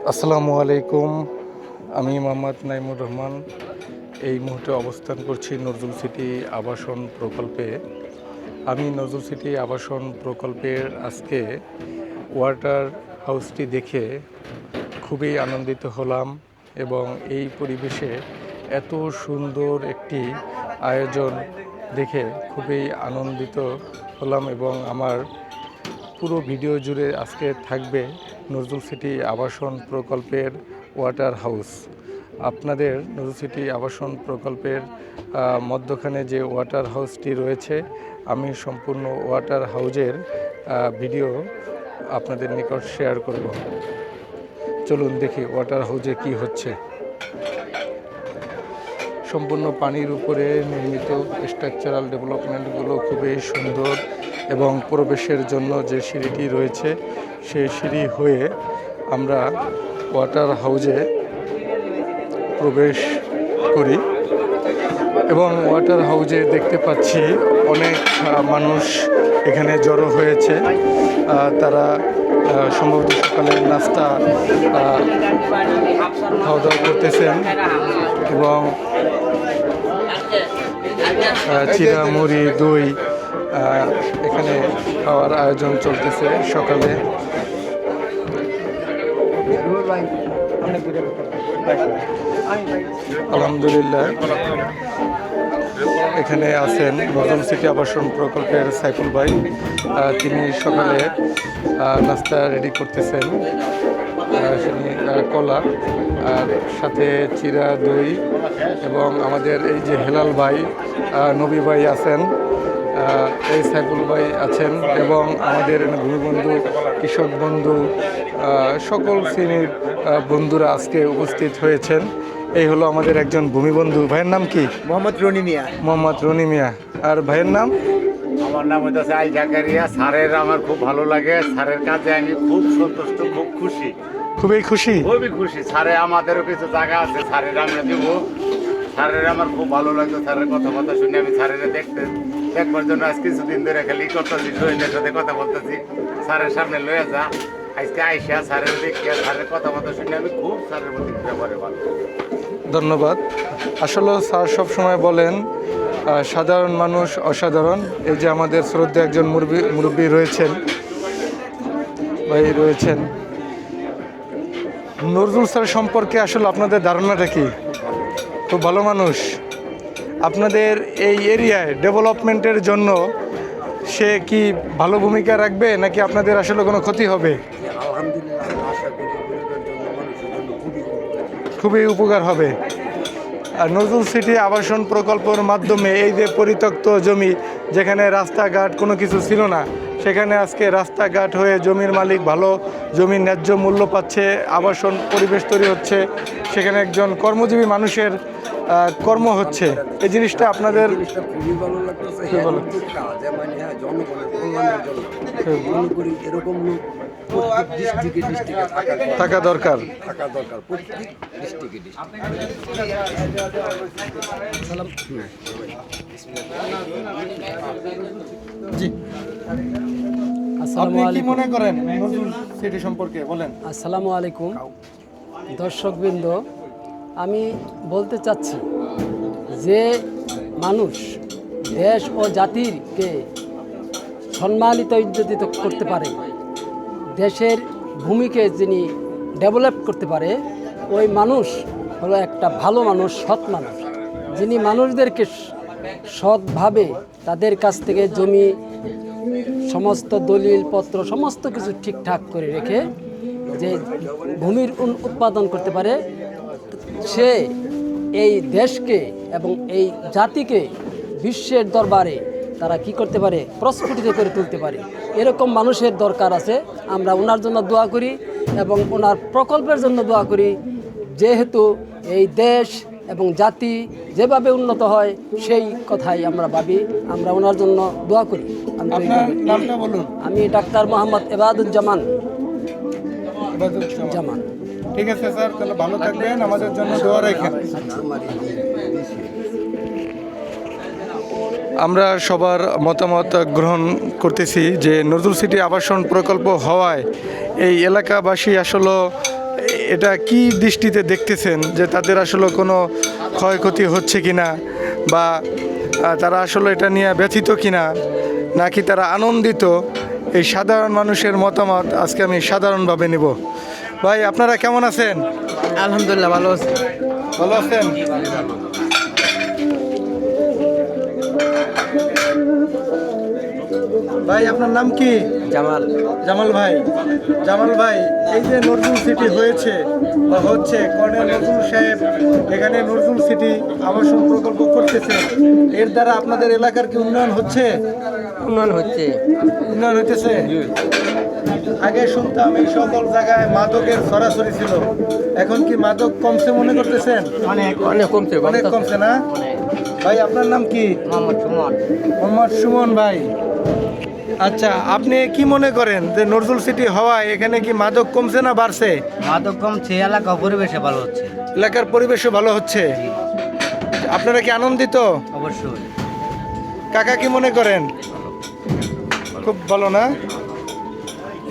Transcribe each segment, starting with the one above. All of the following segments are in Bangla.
আসসালামু আলাইকুম। আমি মোহাম্মদ নাইমুর রহমান। এই মুহূর্তে অবস্থান করছি নজরুল সিটি আবাসন প্রকল্পে। আমি নজরুল সিটি আবাসন প্রকল্পের আজকে ওয়াটার হাউসটি দেখে খুবই আনন্দিত হলাম এবং এই পরিবেশে এত সুন্দর একটি আয়োজন দেখে খুবই আনন্দিত হলাম এবং আমার পুরো ভিডিও জুড়ে আজকে থাকবে নজরুল সিটি আবাসন প্রকল্পের ওয়াটার হাউস। আপনাদের নজরুল সিটি আবাসন প্রকল্পের মধ্যখানে যে ওয়াটার হাউসটি রয়েছে, আমি সম্পূর্ণ ওয়াটার হাউজের ভিডিও আপনাদের নিকট শেয়ার করব। চলুন দেখি ওয়াটার হাউজে কি হচ্ছে। সম্পূর্ণ পানির উপরে নির্মিত স্ট্রাকচারাল ডেভেলপমেন্টগুলো খুবই সুন্দর এবং প্রবেশের জন্য যে সিঁড়িটি রয়েছে সেই সিঁড়ি হয়ে আমরা ওয়াটার হাউজে প্রবেশ করি এবং ওয়াটার হাউজে দেখতে পাচ্ছি অনেক মানুষ এখানে জড়ো হয়েছে। তারা সম্ভবত সকালের নাস্তা খাওয়া দাওয়া করতেছেন এবং চিরা, মুড়ি, দই এখানে খাওয়ার আয়োজন চলতেছে সকালে। আলহামদুলিল্লাহ, এখানে আছেন নজরুল সিটি আবাসন প্রকল্পের সাইফুল ভাই। তিনি সকালে নাস্তা রেডি করতেছেন, কলা আর সাথে চিরা, দই এবং আমাদের এই যে হেলাল ভাই, নবী ভাই আছেন, এই সাইফুল ভাই আছেন এবং আমাদের ভূমিবন্ধু, কৃষক বন্ধু, সকল শ্রেণীর বন্ধুরা আজকে উপস্থিত হয়েছেন। এই হলো আমাদের একজন ভূমিবন্ধু। ভাইয়ের নাম কি? মোহাম্মদ রনি মিয়া। মোহাম্মদ রনি মিয়া। আর ভাইয়ের নাম? আমার নাম হচ্ছে আই জাকারিয়া। স্যারের আমার খুব ভালো লাগে, স্যারের কাজে আমি খুব সন্তুষ্ট, খুব খুশি, খুবই খুশি। খুবই খুশি। স্যারে আমাদেরও কিছু জায়গা আছে, স্যারের আমরা দিব। স্যারের আমার খুব ভালো লাগতো, স্যারের কথা শুনে আমি স্যারের দেখবার জন্য আজ কিছুদিন ধরে খালি করতেছি, শহীদের সাথে কথা বলতেছি, স্যারের সামনে লয়ে যা। আজকে আইসা স্যারের দেখিয়া স্যারের কথা শুনে আমি খুব স্যারের প্রতি ব্যাপারে ভালো। ধন্যবাদ। আসলে স্যার সবসময় বলেন সাধারণ মানুষ অসাধারণ। এই যে আমাদের শ্রদ্ধা একজন মুরব্বী রয়েছেন, ভাই রয়েছেন। নজরুল স্যার সম্পর্কে আসলে আপনাদের ধারণাটা কি? খুব ভালো মানুষ। আপনাদের এই এরিয়ায় ডেভেলপমেন্টের জন্য সে কি ভালো ভূমিকা রাখবে নাকি আপনাদের আসলে কোনো ক্ষতি হবে? খুবই উপকার হবে। আর নজরুল সিটি আবাসন প্রকল্পের মাধ্যমে এই যে পরিত্যক্ত জমি, যেখানে রাস্তাঘাট কোনো কিছু ছিল না, সেখানে আজকে রাস্তাঘাট হয়ে জমির মালিক ভালো জমির ন্যায্য মূল্য পাচ্ছে, আবাসন পরিবেশ তৈরি হচ্ছে, সেখানে একজন কর্মজীবী মানুষের কর্ম হচ্ছে। এই জিনিসটা আপনাদের খুবই ভালো লাগতেছে। জনগণের কল্যাণের জন্য এরকম লোক ডিস্ট্রিক্টে থাকা দরকার। প্রত্যেক ডিস্ট্রিক্টে। জি, আপনি কি মনে করেন নজরুল সিটি সম্পর্কে বলেন? আসসালামু আলাইকুম দর্শকবৃন্দ, আমি বলতে চাচ্ছি যে মানুষ দেশ ও জাতিকে সম্মানিত ইজ্জতিত করতে পারে, দেশের ভূমিকে যিনি ডেভেলপ করতে পারে, ওই মানুষ হলো একটা ভালো মানুষ, সৎ মানুষ, যিনি মানুষদেরকে সৎভাবে তাদের কাছ থেকে জমি, সমস্ত দলিলপত্র, সমস্ত কিছু ঠিকঠাক করে রেখে যে ভূমির উৎপাদন করতে পারে, সে এই দেশকে এবং এই জাতিকে বিশ্বের দরবারে তারা কি করতে পারে, প্রস্ফুটিত করে তুলতে পারে। এরকম মানুষের দরকার আছে। আমরা ওনার জন্য দোয়া করি এবং ওনার প্রকল্পের জন্য দোয়া করি, যেহেতু এই দেশ এবং জাতি যেভাবে উন্নত হয় সেই কথাই আমরা ভাবি, আমরা ওনার জন্য দোয়া করি। আমি ডাক্তার মোহাম্মদ এবাদুজ্জামান। ঠিক আছে স্যার, তাহলে ভালো থাকবেন, আমাদের জন্য দোয়া রাখেন। আমরা সবার মতামত গ্রহণ করতেছি যে নজরুল সিটি আবাসন প্রকল্প হওয়ায় এই এলাকাবাসী আসলে এটা কি দৃষ্টিতে দেখতেছেন যে তাদের আসলে কোনো ক্ষয়ক্ষতি হচ্ছে কিনা বা তারা আসলে এটা নিয়ে ব্যথিত কিনা নাকি তারা আনন্দিত, এই সাধারণ মানুষের মতামত আজকে আমি সাধারণভাবে নেব। ভাই আপনারা কেমন আছেন? আলহামদুলিল্লাহ ভালো আছি। ভালো আছেন? ভাই আপনার নাম কি? জামাল। জামাল ভাই, জামাল ভাই, এই যে নজরুল সিটি হয়েছে বা হচ্ছে, কর্নেল নজরুল সাহেব এখানে নজরুল সিটি আবাসন প্রকল্প করতেছে, এর দ্বারা আপনাদের এলাকার কি উন্নয়ন হচ্ছে? উন্নয়ন হচ্ছে। উন্নয়ন হইতেছে? আগে শুনতাম এই সকল জায়গায় মাদকের সরাসরি ছিল, এখন কি মাদক কমছে মনে করতেছেন? অনেক কমছে। অনেক কমছে না? ভাই আপনার নাম কি? মোহাম্মদ সুমন। মোহাম্মদ সুমন ভাই, আচ্ছা আপনি কি মনে করেন যে নজরুল সিটি হওয়ায় এখানে কি মাদক কমছে না বাড়ছে? মাদক কমছে, এলাকা পরিবেশে ভালো হচ্ছে। এলাকার পরিবেশও ভালো হচ্ছে, আপনারা কি আনন্দিত? অবশ্যই। কাকা কি মনে করেন? খুব ভালো না?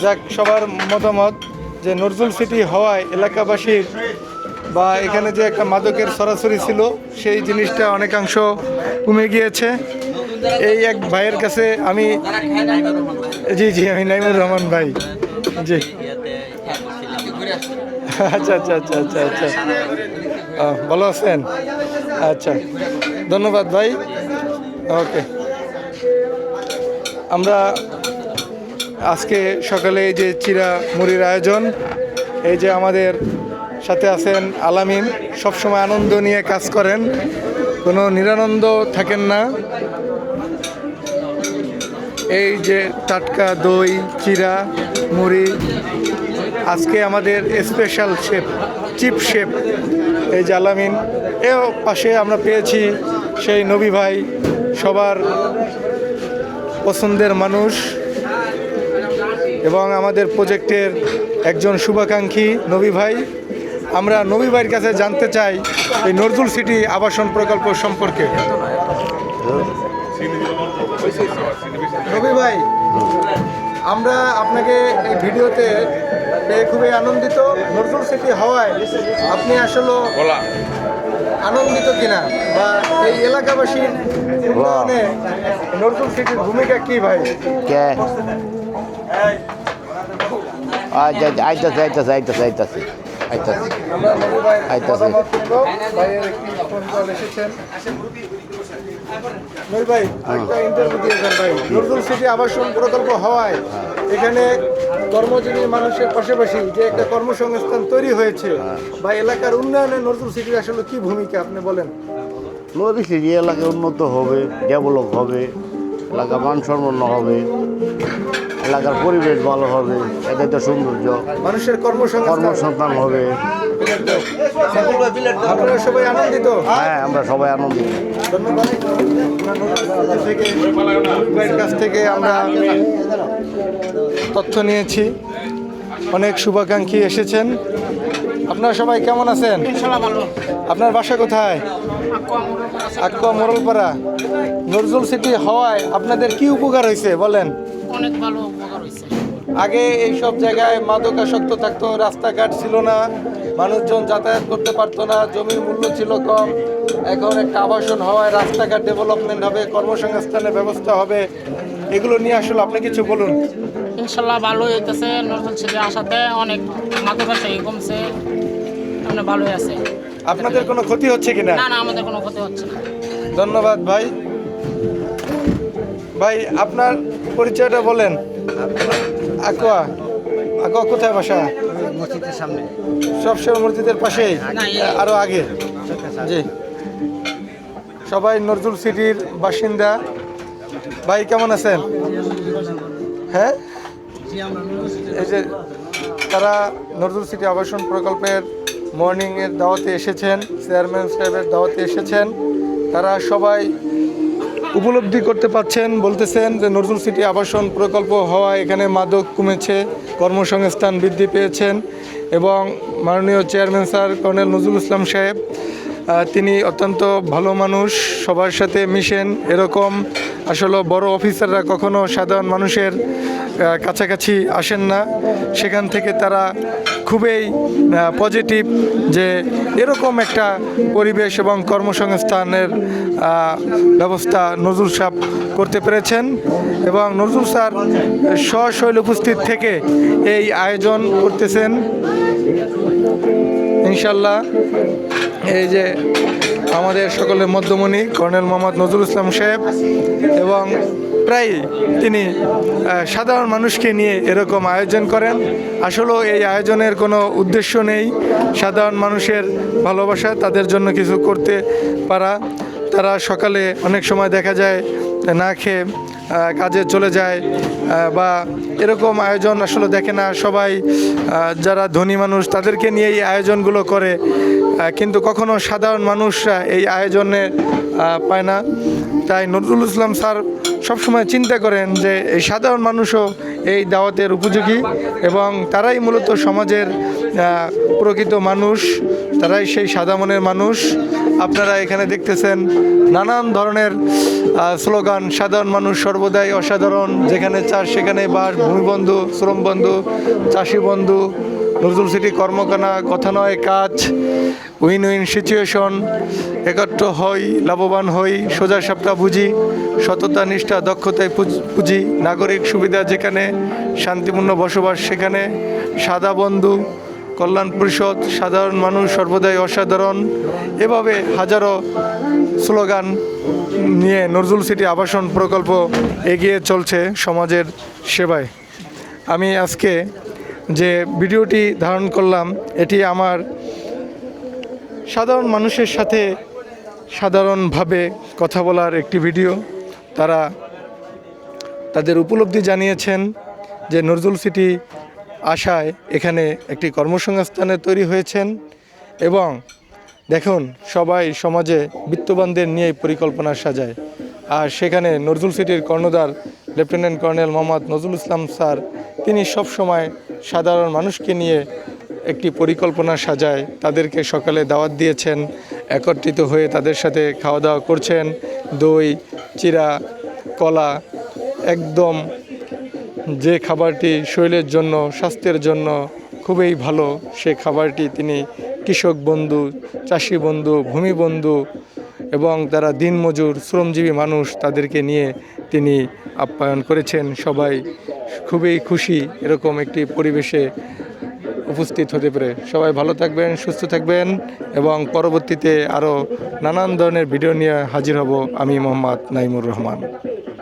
যাক, সবার মতামত যে নজরুল সিটি হওয়ায় এলাকাবাসীর বা এখানে যে একটা মাদকের সরাসরি ছিল সেই জিনিসটা অনেকাংশ কমে গিয়েছে। এই এক ভাইয়ের কাছে আমি, জি আমি নাইমুর রহমান ভাই, জি আচ্ছা আচ্ছা আচ্ছা আচ্ছা আচ্ছা, ভালো আছেন? আচ্ছা, ধন্যবাদ ভাই। ওকে, আমরা আজকে সকালে এই যে চিরা মুড়ির আয়োজন, এই যে আমাদের সাথে আছেন আলামিন, সবসময় আনন্দ নিয়ে কাজ করেন, কোনো নিরানন্দ থাকেন না। এই যে টাটকা দই, চিরা মুড়ি, আজকে আমাদের স্পেশাল শেফ, চিফ শেফ এই যে আলামিন। এও পাশে আমরা পেয়েছি সেই নবী ভাই, সবার পছন্দের মানুষ এবং আমাদের প্রজেক্টের একজন শুভাকাঙ্ক্ষী নবী ভাই। আমরা নবী ভাইয়ের কাছে জানতে চাই এই নজরুল সিটি আবাসন প্রকল্প সম্পর্কে। নবী ভাই, আমরা আপনাকে এই ভিডিওতে পেয়ে খুবই আনন্দিত। নজরুল সিটি হওয়ায় আপনি আসলে আনন্দিত কিনা, বা এই এলাকাবাসীর উন্নয়নে নজরুল সিটির ভূমিকা কি ভাই? কে আইতাছে আমরা নবী ভাই আইতাছে। মতামত নেব। ভাইয়ের একটি ফোন কল এসেছেন। নবী ভাই, একটা ইন্টারভিউ দিয়েছেন ভাই। নজরুল সিটি আবাসন প্রকল্প হওয়ায় এখানে কর্মজীবী মানুষের পাশাপাশি যে একটা কর্মসংস্থান তৈরি হয়েছে, বা এলাকার উন্নয়নে নজরুল সিটির আসলে কি ভূমিকা আপনি বলেন? নদী সিটি এলাকা উন্নত হবে, ডেভেলপ হবে, এলাকা মানসম্পন্ন হবে, এলাকার পরিবেশ ভালো হবে, এটাই তো সৌন্দর্য, মানুষের কর্মসংস্থান কর্মসংস্থান হবে। আপনারা সবাই আনন্দিত? হ্যাঁ, আমরা সবাই আনন্দিত। ধন্যবাদ। থেকে নবী ভাইয়ের কাছ থেকে আমরা তথ্য নিয়েছি, অনেক শুভাকাঙ্ক্ষী এসেছেন। আপনারা সবাই কেমন আছেন? আপনার বাসা কোথায়? আক্কা মোরলপাড়া। নজরুল সিটি হওয়ায় আপনাদের কি উপকার হয়েছে বলেন? অনেক ভালো উপকার হয়েছে। আগে এই সব জায়গায় মাদকাসক্ত থাকতো, রাস্তাঘাট ছিল না, মানুষজন যাতায়াত করতে পারতো না, জমির মূল্য ছিল কম। এখন একটা আবাসন হওয়ায় রাস্তাঘাট ডেভেলপমেন্ট হবে, কর্মসংস্থানের ব্যবস্থা হবে, এগুলো নিয়ে আসলে আপনি কিছু বলুন। ইনশাল্লাহ ভালো হইতেছে। নজরুল সিটি আসাতে অনেক মাদকাসক্ত কমছে, মানে ভালোই আছে। আপনাদের কোনো ক্ষতি হচ্ছে কিনা? না, আমাদের কোনো ক্ষতি হচ্ছে না। ধন্যবাদ ভাই। ভাই আপনার পরিচয়টা বলেন। আকুয়া, আকুয়া কোথায় বাসা? মসজিদের সামনে। সবসময় মসজিদের পাশেই, আরো আগে? জি, সবাই নজরুল সিটির বাসিন্দা। ভাই কেমন আছেন? হ্যাঁ, এই যে তারা নজরুল সিটি আবাসন প্রকল্পের মর্নিংয়ের দাওয়াতে এসেছেন, চেয়ারম্যান সাহেবের দাওয়াতে এসেছেন, তারা সবাই উপলব্ধি করতে পারছেন, বলতেছেন যে নজরুল সিটি আবাসন প্রকল্প হওয়ায় এখানে মাদক কমেছে, কর্মসংস্থান বৃদ্ধি পেয়েছেন। এবং মাননীয় chairman sir colonel Nazrul Islam সাহেব, তিনি অত্যন্ত ভালো মানুষ, সবার সাথে মিশেন। এরকম আসলে বড় অফিসাররা কখনো সাধারণ মানুষের কাছাকাছি আসেন না, সেখান থেকে তারা খুবই পজিটিভ যে এরকম একটা পরিবেশ এবং কর্মসংস্থানের ব্যবস্থা নজরুল সাহেব করতে পেরেছেন এবং নজরুল স্যার সশৈল উপস্থিত থেকে এই আয়োজন করতেছেন। ইনশাল্লাহ এই যে আমাদের সকলের মধ্যমণি কর্নেল মোহাম্মদ নজরুল ইসলাম সাহেব এবং প্রায় তিনি সাধারণ মানুষকে নিয়ে এরকম আয়োজন করেন। আসলেও এই আয়োজনের কোনো উদ্দেশ্য নেই, সাধারণ মানুষের ভালোবাসা, তাদের জন্য কিছু করতে পারা। তারা সকালে অনেক সময় দেখা যায় না খেয়ে কাজে চলে যায় বা এরকম আয়োজন আসলে দেখে না সবাই, যারা ধনী মানুষ তাদেরকে নিয়ে এই আয়োজনগুলো করে, কিন্তু কখনো সাধারণ মানুষরা এই আয়োজনে পায় না। তাই নজরুল ইসলাম স্যার সবসময় চিন্তা করেন যে এই সাধারণ মানুষও এই দাওয়াতের উপযোগী এবং তারাই মূলত সমাজের প্রকৃত মানুষ, তারাই সেই সাদা মনের মানুষ। আপনারা এখানে দেখতেছেন নানান ধরনের স্লোগান, সাধারণ মানুষ সর্বদাই অসাধারণ, যেখানে চাষ সেখানে বাস, ভূমিবন্ধু, শ্রমবন্ধু, চাষি বন্ধু, নজরুল সিটি কর্মকানা, কথা নয় কাজ, উইন উইন সিচুয়েশন, একত্র হই লাভবান হই, সোজা সাপটা বুঝি, সততা নিষ্ঠা দক্ষতায় পুঁজি, নাগরিক সুবিধা যেখানে, শান্তিপূর্ণ বসবাস সেখানে, সাদা বন্ধু, কল্যাণ পরিষদ, সাধারণ মানুষ সর্বদাই অসাধারণ, এভাবে হাজারো স্লোগান নিয়ে নজরুল সিটি আবাসন প্রকল্প এগিয়ে চলছে সমাজের সেবায়। আমি আজকে যে ভিডিওটি ধারণ করলাম এটি আমার সাধারণ মানুষের সাথে সাধারণভাবে কথা বলার একটি ভিডিও। তারা তাদের উপলব্ধি জানিয়েছেন যে নজরুল সিটি আশায় এখানে একটি কর্মসংস্থানে তৈরি হয়েছেন এবং দেখুন সবাই সমাজে বিত্তবানদের নিয়ে পরিকল্পনা সাজায়, আর সেখানে নজরুল সিটির কর্ণধার lieutenant colonel Mohammad Nazrul Islam sir তিনি সবসময় সাধারণ মানুষকে নিয়ে একটি পরিকল্পনা সাজায়, তাদেরকে সকালে দাওয়াত দিয়েছেন, একত্রিত হয়ে তাদের সাথে খাওয়া দাওয়া করছেন, দই চিরা কলা, একদম যে খাবারটি শরীরের জন্য স্বাস্থ্যের জন্য খুবই ভালো সে খাবারটি তিনি কৃষক বন্ধু, চাষি বন্ধু, ভূমি বন্ধু এবং তারা দিনমজুর শ্রমজীবী মানুষ তাদেরকে নিয়ে তিনি আপ্যায়ন করেছেন। সবাই খুবই খুশি এরকম একটি পরিবেশে উপস্থিত হতে পারে। সবাই ভালো থাকবেন, সুস্থ থাকবেন এবং পরবর্তীতে আরও নানান ধরনের ভিডিও নিয়ে হাজির হব। আমি মোহাম্মদ নাইমুর রহমান।